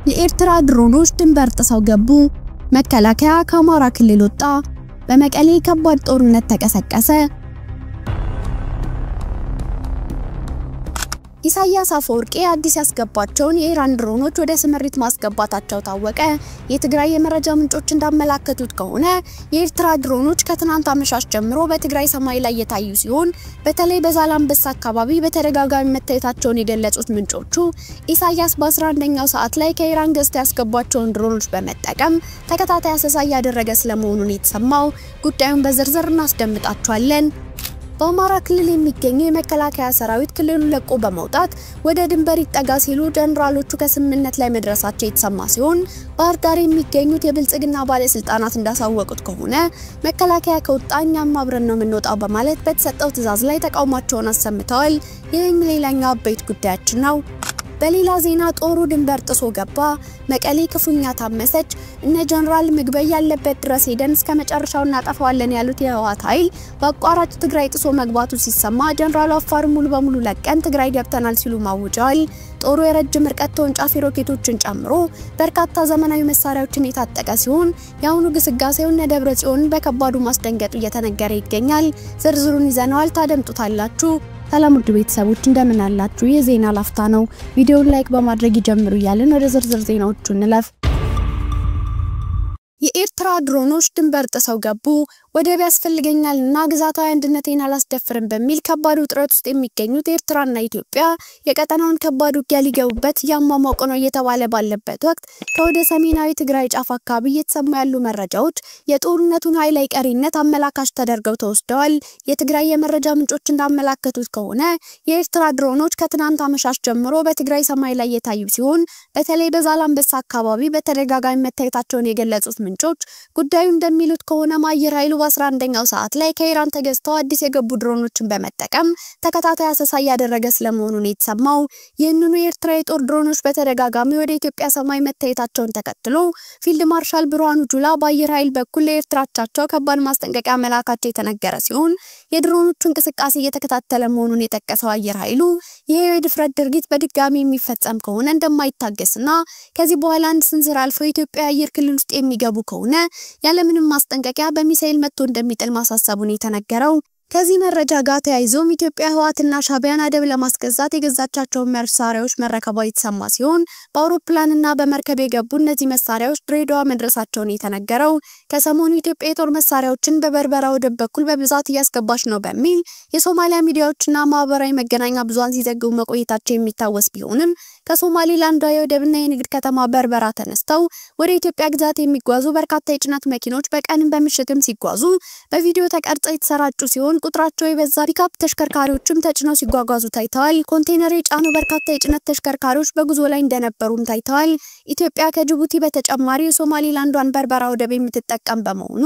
የኤርትራ ድሮኖች ድንበር ጥሰው ገቡ። መከላከያ ከአማራ ክልል ወጣ። በመቀሌ ከባድ ጦርነት ተቀሰቀሰ። ኢሳያስ አፈወርቂ አዲስ ያስገባቸውን የኢራን ድሮኖች ወደ ስምሪት ማስገባታቸው ታወቀ። የትግራይ የመረጃ ምንጮች እንዳመላከቱት ከሆነ የኤርትራ ድሮኖች ከትናንት አመሻሽ ጀምሮ በትግራይ ሰማይ ላይ የታዩ ሲሆን በተለይ በዛላምበሳ አካባቢ በተደጋጋሚ መታየታቸውን የገለጹት ምንጮቹ ኢሳያስ በ11ኛው ሰዓት ላይ ከኢራን ገዝተው ያስገባቸውን ድሮኖች በመጠቀም ተከታታይ አሰሳ ያደረገ ስለመሆኑ ነው የተሰማው። ጉዳዩን በዝርዝር እናስደምጣቸዋለን። በአማራ ክልል የሚገኙ የመከላከያ ሰራዊት ክልሉን ለቆ በመውጣት ወደ ድንበር ይጠጋ ሲሉ ጀነራሎቹ ከስምምነት ላይ መድረሳቸው የተሰማ ሲሆን ባህር ዳር የሚገኙት የብልጽግና ባለስልጣናት እንዳሳወቁት ከሆነ መከላከያ ከወጣኛም አብረን ነው የምንወጣው በማለት በተሰጠው ትዕዛዝ ላይ ተቃውሟቸውን አሰምተዋል። ይህም ሌላኛው አበይት ጉዳያችን ነው። በሌላ ዜና ጦሩ ድንበር ጥሶ ገባ። መቀሌ ክፉኛ ታመሰች። እነ ጀነራል ምግበይ ያለበት ድረስ ሄደን እስከ መጨረሻው እናጠፋዋለን ያሉት የህወሓት ኃይል በአቋራጭ ትግራይ ጥሶ መግባቱ ሲሰማ ጀነራሉ አፋር ሙሉ በሙሉ ለቀን ትግራይ ገብተናል ሲሉ ማውጀዋል። ጦሩ የረጅም ርቀት ተወንጫፊ ሮኬቶችን ጨምሮ በርካታ ዘመናዊ መሳሪያዎችን የታጠቀ ሲሆን የአሁኑ ግስጋሴው እነ ደብረጽዮን በከባዱ ማስደንገጡ እየተነገረ ይገኛል። ዝርዝሩን ይዘናል፣ ታደምጡታላችሁ። ሰላም ውድ ቤተሰቦች እንደምን አላችሁ? የዜና ላፍታ ነው። ቪዲዮውን ላይክ በማድረግ ይጀምሩ እያልን ወደ ዝርዝር ዜናዎቹ እንለፍ። የኤርትራ ድሮኖች ድንበር ጥሰው ገቡ። ወደብ ያስፈልገኛልና ግዛታዊ አንድነቴን አላስደፍርም በሚል ከባድ ውጥረት ውስጥ የሚገኙት ኤርትራና ኢትዮጵያ የቀጠናውን ከባድ ውጊያ ሊገቡበት ያሟሟቁ ነው እየተባለ ባለበት ወቅት ከወደ ሰሜናዊ ትግራይ ጫፍ አካባቢ እየተሰሙ ያሉ መረጃዎች የጦርነቱን ኃይል አይቀሬነት አመላካች ተደርገው ተወስደዋል። የትግራይ የመረጃ ምንጮች እንዳመላከቱት ከሆነ የኤርትራ ድሮኖች ከትናንት አመሻሽ ጀምሮ በትግራይ ሰማይ ላይ የታዩ ሲሆን በተለይ በዛላምበሳ አካባቢ በተደጋጋሚ መታየታቸውን የገለጹት ምንጮች ጉዳዩ እንደሚሉት ከሆነ ማየር ኃይሉ በ11ኛው ሰዓት ላይ ከኢራን ተገዝተው አዲስ የገቡ ድሮኖችን በመጠቀም ተከታታይ አሰሳ ያደረገ ስለመሆኑ ነው የተሰማው። ይህንኑ የኤርትራ የጦር ድሮኖች በተደጋጋሚ ወደ ኢትዮጵያ ሰማይ መታየታቸውን ተከትሎ ፊልድ ማርሻል ብርሃኑ ጁላ በአየር ኃይል በኩል ለኤርትራቻቸው ከባድ ማስጠንቀቂያ መላካቸው የተነገረ ሲሆን የድሮኖቹ እንቅስቃሴ እየተከታተለ መሆኑን የጠቀሰው አየር ኃይሉ ይሄ የድፍረት ድርጊት በድጋሚ የሚፈጸም ከሆነ እንደማይታገስና ከዚህ በኋላ አንድ ስንዝር አልፎ ኢትዮጵያ አየር ክልል ውስጥ የሚገቡ ከሆነ ያለምንም ማስጠንቀቂያ በሚሳኤል መጥቶ እንደሚጥል ማሳሰቡን የተነገረው። ከዚህ መረጃ ጋር ተያይዞም ኢትዮጵያ ህወሓትና ሻዕቢያን አደብ ለማስገዛት የገዛቻቸው መሳሪያዎች መረከቧ የተሰማ ሲሆን በአውሮፕላንና በመርከብ የገቡ እነዚህ መሳሪያዎች ድሬዳዋ መድረሳቸውን የተነገረው። ከሰሞኑ ኢትዮጵያ የጦር መሳሪያዎችን በበርበራ ወደብ በኩል በብዛት እያስገባች ነው በሚል የሶማሊያ ሚዲያዎችና ማህበራዊ መገናኛ ብዙሃን ሲዘግቡ መቆየታቸው የሚታወስ ቢሆንም ከሶማሊላንድ የወደብና የንግድ ከተማ በርበራ ተነስተው ወደ ኢትዮጵያ ግዛት የሚጓዙ በርካታ የጭነት መኪኖች በቀንም በምሽትም ሲጓዙ በቪዲዮ ተቀርጸው የተሰራጩ ሲሆን ቁጥራቸው የበዛ ፒካፕ ተሽከርካሪዎችም ተጭነው ሲጓጓዙ ታይተዋል። ኮንቴነር የጫኑ በርካታ የጭነት ተሽከርካሪዎች በጉዞ ላይ እንደነበሩም ታይተዋል። ኢትዮጵያ ከጅቡቲ በተጨማሪ የሶማሊላንዷን በርበራ ወደብ የምትጠቀም በመሆኑ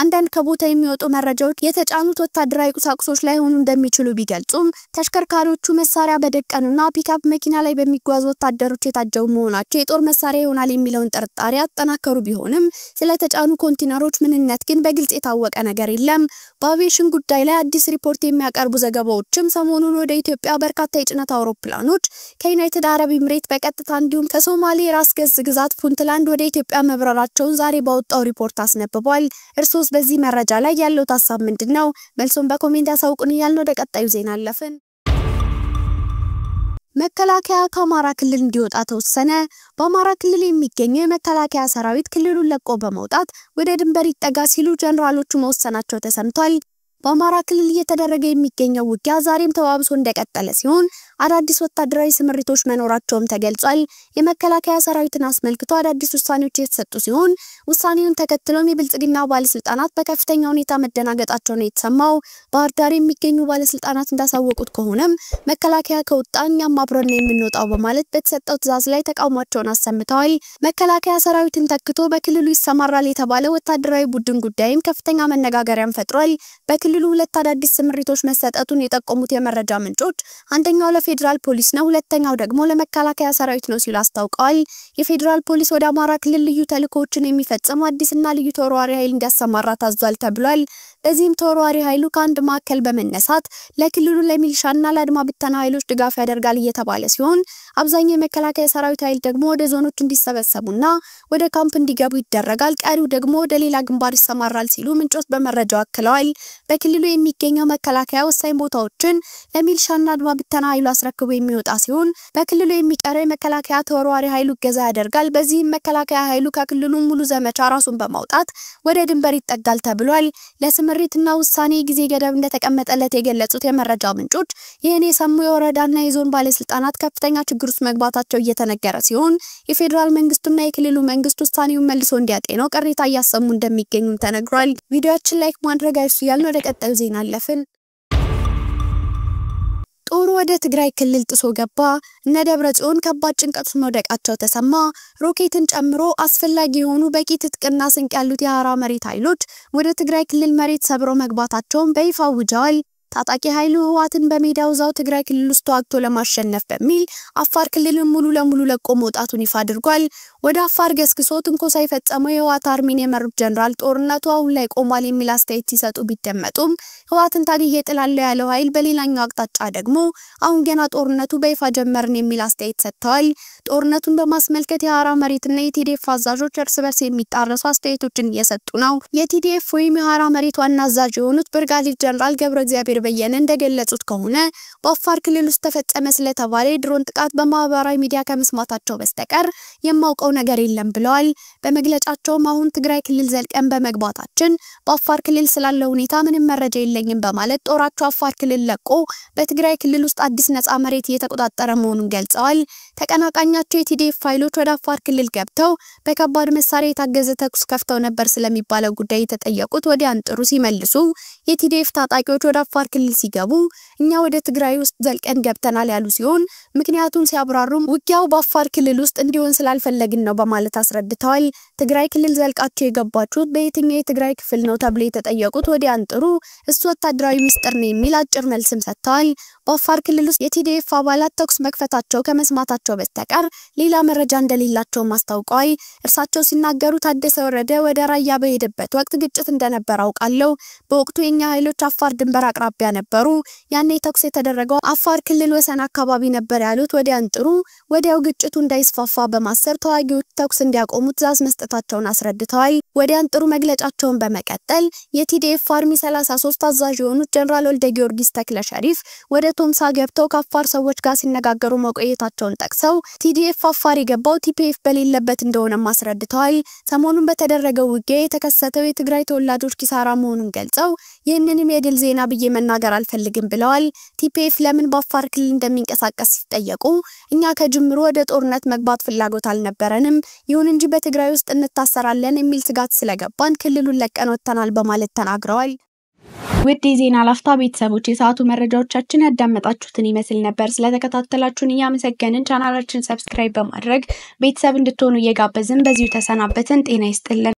አንዳንድ ከቦታ የሚወጡ መረጃዎች የተጫኑት ወታደራዊ ቁሳቁሶች ላይ ሆኑ እንደሚችሉ ቢገልጹም ተሽከርካሪዎቹ መሳሪያ በደቀኑና ፒካፕ መኪና ላይ በሚጓዙ ወታደሮች የታጀቡ መሆናቸው የጦር መሳሪያ ይሆናል የሚለውን ጥርጣሬ አጠናከሩ ቢሆንም ስለተጫኑ ኮንቴነሮች ምንነት ግን በግልጽ የታወቀ ነገር የለም። በአቪዬሽን ጉዳይ ላይ አዲስ ሪፖርት የሚያቀርቡ ዘገባዎችም ሰሞኑን ወደ ኢትዮጵያ በርካታ የጭነት አውሮፕላኖች ከዩናይትድ አረብ ኤምሬት በቀጥታ እንዲሁም ከሶማሌ ራስ ገዝ ግዛት ፑንትላንድ ወደ ኢትዮጵያ መብረራቸውን ዛሬ ባወጣው ሪፖርት አስነብቧል። እርሶስ በዚህ መረጃ ላይ ያለው ሐሳብ ምንድነው? መልሱን በኮሜንት ያሳውቁን እያልን ወደ ቀጣዩ ዜና አለፍን። መከላከያ ከአማራ ክልል እንዲወጣ ተወሰነ። በአማራ ክልል የሚገኘው የመከላከያ ሰራዊት ክልሉን ለቆ በመውጣት ወደ ድንበር ይጠጋ ሲሉ ጀነራሎቹ መወሰናቸው ተሰምቷል። በአማራ ክልል እየተደረገ የሚገኘው ውጊያ ዛሬም ተባብሶ እንደቀጠለ ሲሆን አዳዲስ ወታደራዊ ስምሪቶች መኖራቸውም ተገልጿል። የመከላከያ ሰራዊትን አስመልክቶ አዳዲስ ውሳኔዎች የተሰጡ ሲሆን ውሳኔውን ተከትሎም የብልጽግና ባለስልጣናት በከፍተኛ ሁኔታ መደናገጣቸው ነው የተሰማው። ባህር ዳር የሚገኙ ባለስልጣናት እንዳሳወቁት ከሆነም መከላከያ ከወጣኛም አብረን ነው የምንወጣው በማለት በተሰጠው ትዕዛዝ ላይ ተቃውሟቸውን አሰምተዋል። መከላከያ ሰራዊትን ተክቶ በክልሉ ይሰማራል የተባለው ወታደራዊ ቡድን ጉዳይም ከፍተኛ መነጋገሪያን ፈጥሯል። ለክልሉ ሁለት አዳዲስ ስምሪቶች መሰጠቱን የጠቆሙት የመረጃ ምንጮች አንደኛው ለፌዴራል ፖሊስ ነው፣ ሁለተኛው ደግሞ ለመከላከያ ሰራዊት ነው ሲሉ አስታውቀዋል። የፌዴራል ፖሊስ ወደ አማራ ክልል ልዩ ተልእኮችን የሚፈጽም አዲስና ልዩ ተወርዋሪ ኃይል እንዲያሰማራ ታዟል ተብሏል። በዚህም ተወርዋሪ ኃይሉ ከአንድ ማዕከል በመነሳት ለክልሉ ለሚሊሻና ለአድማ ብተና ኃይሎች ድጋፍ ያደርጋል እየተባለ ሲሆን አብዛኛው የመከላከያ ሰራዊት ኃይል ደግሞ ወደ ዞኖች እንዲሰበሰቡና ወደ ካምፕ እንዲገቡ ይደረጋል፣ ቀሪው ደግሞ ወደ ሌላ ግንባር ይሰማራል ሲሉ ምንጮች በመረጃው አክለዋል። በክልሉ የሚገኘው መከላከያ ወሳኝ ቦታዎችን ለሚሊሻና አድማ ብተና ኃይሉ አስረክቦ የሚወጣ ሲሆን በክልሉ የሚቀረው የመከላከያ ተወርዋሪ ኃይሉ ገዛ ያደርጋል። በዚህም መከላከያ ኃይሉ ከክልሉ ሙሉ ዘመቻ ራሱን በማውጣት ወደ ድንበር ይጠጋል ተብሏል። ለስምሪትና ውሳኔ ጊዜ ገደብ እንደተቀመጠለት የገለጹት የመረጃ ምንጮች ይህን የሰሙ የወረዳና የዞን ባለስልጣናት ከፍተኛ ችግር ውስጥ መግባታቸው እየተነገረ ሲሆን የፌዴራል መንግስቱና የክልሉ መንግስት ውሳኔውን መልሶ እንዲያጤነው ቅሬታ እያሰሙ እንደሚገኙ ተነግሯል። ቪዲዮአችን ላይክ ማድረግ አይርሱ ያልን ወደ ቀጣዩ ዜና አለፍን። ጦሩ ወደ ትግራይ ክልል ጥሶ ገባ። እነ ደብረጽዮን ከባድ ጭንቀት መውደቃቸው ተሰማ። ሮኬትን ጨምሮ አስፈላጊ የሆኑ በቂ ትጥቅና ስንቅ ያሉት የሐራ መሬት ኃይሎች ወደ ትግራይ ክልል መሬት ሰብሮ መግባታቸውን በይፋ አውጀዋል። ታጣቂ ኃይሉ ህወሓትን በሜዳው ዛው ትግራይ ክልል ውስጥ ተዋግቶ ለማሸነፍ በሚል አፋር ክልልን ሙሉ ለሙሉ ለቆ መውጣቱን ይፋ አድርጓል። ወደ አፋር ገስግሶ ትንኮሳ የፈጸመው የህወሓት አርሚን የመሩት ጀነራል ጦርነቱ አሁን ላይ ቆሟል የሚል አስተያየት ሲሰጡ ቢደመጡም ህወሓትን ታግዬ እጥላለሁ ያለው ኃይል በሌላኛው አቅጣጫ ደግሞ አሁን ገና ጦርነቱ በይፋ ጀመርን የሚል አስተያየት ሰጥተዋል። ጦርነቱን በማስመልከት የሐራ መሬትና የቲዲኤፍ አዛዦች እርስ በርስ የሚጣረሱ አስተያየቶችን እየሰጡ ነው። የቲዲኤፍ ወይም የሐራ መሬት ዋና አዛዥ የሆኑት ብርጋዴር ጀነራል ገብረ እግዚአብሔር በየነ እንደገለጹት ከሆነ በአፋር ክልል ውስጥ ተፈጸመ ስለተባለ የድሮን ጥቃት በማህበራዊ ሚዲያ ከመስማታቸው በስተቀር የማውቀው ነገር የለም ብለዋል። በመግለጫቸውም አሁን ትግራይ ክልል ዘልቀን በመግባታችን በአፋር ክልል ስላለው ሁኔታ ምንም መረጃ የለኝም በማለት ጦራቸው አፋር ክልል ለቆ በትግራይ ክልል ውስጥ አዲስ ነፃ መሬት እየተቆጣጠረ መሆኑን ገልጸዋል። ተቀናቃኛቸው የቲዲኤፍ ኃይሎች ወደ አፋር ክልል ገብተው በከባድ መሳሪያ የታገዘ ተኩስ ከፍተው ነበር ስለሚባለው ጉዳይ የተጠየቁት ወዲያን ጥሩ ሲመልሱ የቲዲኤፍ ታጣቂዎች ወደ አፋር ክልል ሲገቡ እኛ ወደ ትግራይ ውስጥ ዘልቀን ገብተናል ያሉ ሲሆን ምክንያቱም ሲያብራሩም ውጊያው በአፋር ክልል ውስጥ እንዲሆን ስላልፈለግን ነው በማለት አስረድተዋል። ትግራይ ክልል ዘልቃቸው የገባችሁት በየትኛው የትግራይ ክፍል ነው ተብሎ የተጠየቁት ወዲያን ጥሩ እሱ ወታደራዊ ሚስጥር ነው የሚል አጭር መልስም ሰጥተዋል። በአፋር ክልል ውስጥ የቲዲኤፍ አባላት ተኩስ መክፈታቸው ከመስማታቸው በስተቀር ሌላ መረጃ እንደሌላቸው ማስታውቀዋል። እርሳቸው ሲናገሩ ታደሰ ወረደ ወደ ራያ በሄደበት ወቅት ግጭት እንደነበር አውቃለሁ። በወቅቱ የኛ ኃይሎች አፋር ድንበር አቅራቢያ ነበሩ። ያኔ ተኩስ የተደረገው አፋር ክልል ወሰን አካባቢ ነበር ያሉት ወዲያን ጥሩ ወዲያው ግጭቱ እንዳይስፋፋ በማሰብ ተዋጊዎች ተኩስ እንዲያቆሙ ትዕዛዝ መስጠታቸውን አስረድተዋል። ወዲያን ጥሩ መግለጫቸውን በመቀጠል የቲዲኤፍ አርሚ 33 አዛዥ የሆኑት ጀነራል ወልደ ጊዮርጊስ ተክለ ሸሪፍ ወደ ቶምሳ ገብተው ከአፋር ሰዎች ጋር ሲነጋገሩ መቆየታቸውን ጠቅሰው ቲዲኤፍ አፋር የገባው ቲፒኤፍ በሌለበት እንደሆነ አስረድተዋል። ሰሞኑን በተደረገው ውጊያ የተከሰተው የትግራይ ተወላጆች ኪሳራ መሆኑን ገልጸው ይህንንም የድል ዜና ብዬ መናገር አልፈልግም ብለዋል። ቲፒኤፍ ለምን በአፋር ክልል እንደሚንቀሳቀስ ሲጠየቁ እኛ ከጅምሩ ወደ ጦርነት መግባት ፍላጎት አልነበረንም፣ ይሁን እንጂ በትግራይ ውስጥ እንታሰራለን የሚል ስጋት ስለገባን ክልሉን ለቀን ወጥተናል በማለት ተናግረዋል። ውድ የዜና ላፍታ ቤተሰቦች የሰዓቱ መረጃዎቻችን ያዳመጣችሁትን ይመስል ነበር። ስለተከታተላችሁን እያመሰገንን ቻናላችንን ሰብስክራይብ በማድረግ ቤተሰብ እንድትሆኑ እየጋበዝን በዚሁ ተሰናበትን። ጤና ይስጥልን።